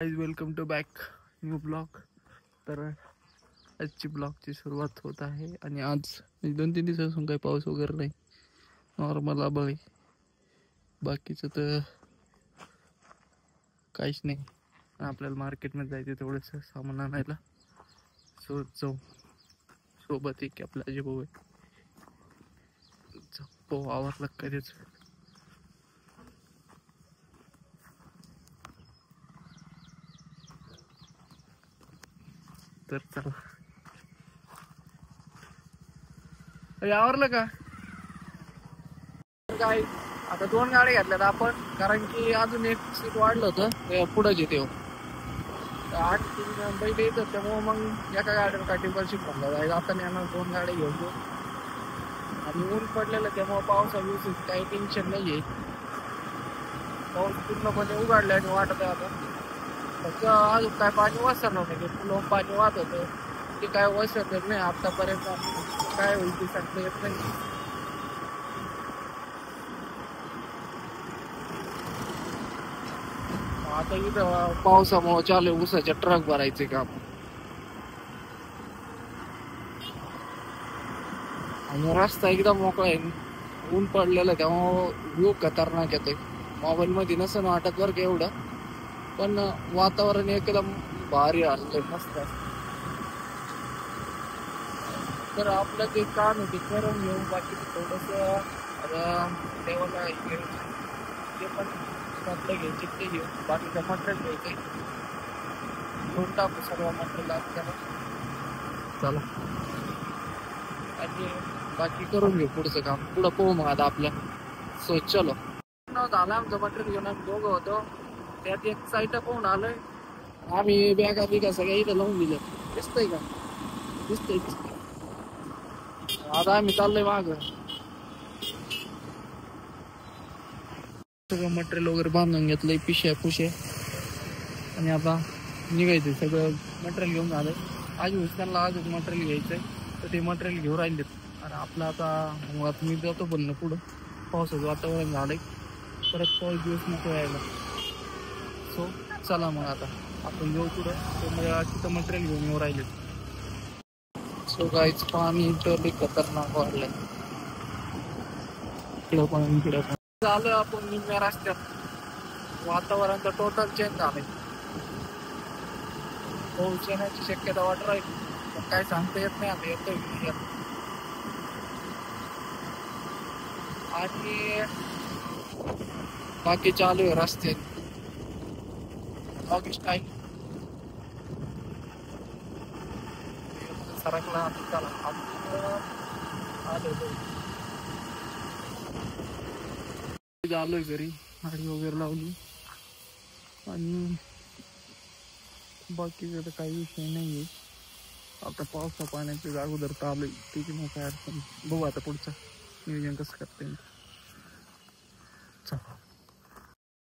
Guys welcome to back new blog. तर आजची ब्लॉगची सुरुवात होत आहे आणि आज 2-3 दिवसापासून काही पाऊस वगैरे नाही, नॉर्मल आभाळ आहे. बाकीचं तर काहीच नाही. आपल्याला मार्केटमध्ये जायचं तेवढंच सामान आणायला. जाऊ सोबत एक आपला अजय भाऊ आहे. जाऊ आवरलं काय त्याचं. तर चला आवरलं का काय. आता 2 गाड्या घेतल्यात आपण, कारण की अजून एक सीट वाढलं होतं पुढंच येते 8-3 बैल येत होते, त्यामुळे मग एका गाडीवर काठीवर शिफ्ट म्हणलं जायचं. आता नेणार 2 गाड्या घेऊन जाऊ आणि ऊन पडलेलं त्यामुळे पावसाची काही टेन्शन नाहीये. पाऊस पूर्णपणे उघडला आणि वाटत आहे आता. फक्त अजून काय पाणी वसरलं नाही, पुलावून पाणी वाहत होतं ते काय वसरलं नाही आतापर्यंत. काय होईल ते सांगता येत नाही. आता इथं पावसामुळे चालू ऊसाच्या ट्रक भरायचे काम आणि रस्ता एकदम मोकळा आहे. ऊन पडलेलं त्यामुळं व्ह्यू खतरनाक येतोय. मोबाईल मध्ये नसेल वाटत बरं का एवढं, पण वातावरण एकदम भारी आलंय, मस्त. तर आपलं जे काम आहे ते करून घेऊ. बाकी थोडस आता देवाला ते पण आपलं घ्यायचे ते घेऊ. बाकीचं मटेरियल घ्यायचंय, घेऊन टाकू सगळं मटेरियल आपल्याला. चला आणि बाकी करून घेऊ पुढचं काम. पुढं पोहू मग आता आपलं. सो चलो. झालं आमचं मटेरियल घेऊन आम्ही दोघं होतो. त्यात एक साईट पोहून आलोय आम्ही. बॅगा बिगा सगळ्या इथं लावून दिलं. दिसतंय का? दिसतंय. आता आम्ही चाललोय माग. सगळं मटेरियल वगैरे बांधून घेतलंय, पिश्या पुशे, आणि आता निघायचंय. सगळं मटेरियल घेऊन आलंय. आज त्यांना अजून मटेरियल घ्यायचंय, तर ते मटेरियल घेऊन राहिलेत. आणि आपलं आता मी जातो पण पुढं. पावसाचं वातावरण झालंय, परत पाऊस दिवस नको यायला. सो चला मग आता आपण जाऊ पुढं. तिथं मटेरियल घेऊन येऊ राहिलेत. सो गाईच पाणी तर खतरनाक वाढलंय. इकडं पण चालू आपण निम्म्या रस्त्यात. वातावरण तर टोटल चेंज झालंय. पाऊस येण्याची शक्यता वाटत राहील, पण काय सांगता येत नाही. आता येतोय आणि बाकी चालू आहे रस्ते. ऑगस्ट टाईम सरकला. चला आलोय घरी. गाडी वगैरे लावली आणि बाकीचं तर काही विषय नाहीये. आता पावसा पाण्याच्या अगोदर तर आलोय, त्याची मग काय अडचण. बघू आता पुढचं नियोजन कसं करता येईल. चला.